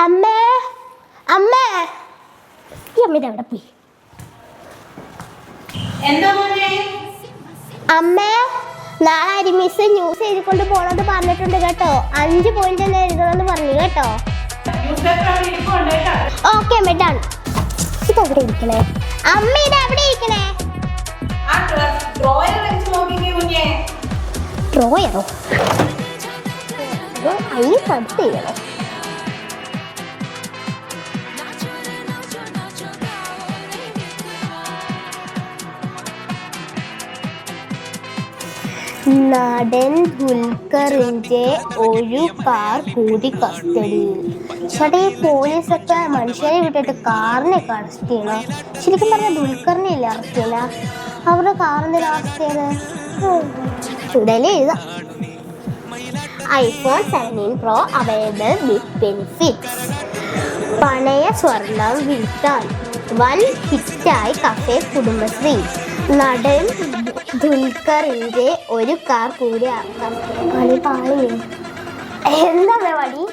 അമ്മേ അമ്മേ ഈ അമ്മ ഇതെവിടെ പോയി? അമ്മേ നാളെ അരിമിസ് ന്യൂസ് എഴുതിക്കൊണ്ട് പോണത് പറഞ്ഞിട്ടുണ്ട് കേട്ടോ. 5 പോയിന്റ് തന്നെ എഴുതണമെന്ന് പറഞ്ഞു കേട്ടോ. ഓക്കെ അമ്മ ഡൺ. ഇതെവിടെ ഇരിക്കണേ അമ്മ? ഇതെവിടെ ഇരിക്കണേ? ഡ്രോയറോ? അതിന് കട്ട് ചെയ്യണോ? നടൻ ദുൽഖറിന്റെ ഒരു കാർ കൂടി കസ്റ്റഡിയിൽ. ചേട്ടാ ഈ പോലീസൊക്കെ മനുഷ്യരെ വിട്ടിട്ട് കാറിനെ അറസ്റ്റ് ചെയ്യണം. ശരിക്കും പറഞ്ഞാൽ ദുൽഖറിനെ ഇല്ല അറസ്റ്റ് ചെയ്യല, അവരുടെ കാറിന്റെ അറസ്റ്റ് ചെയ്ത് ചുടലേ എഴുതാം. iPhone 17 Pro available with benefits. പണയ സ്വർണം വിൽക്കാൻ വൻ ഹിറ്റായി കഫേ കുടുംബശ്രീ. നടൻ ദുൽഖറിന്റെ ഒരു കാർ കൂടി പണി പാളി. എന്താ പണി?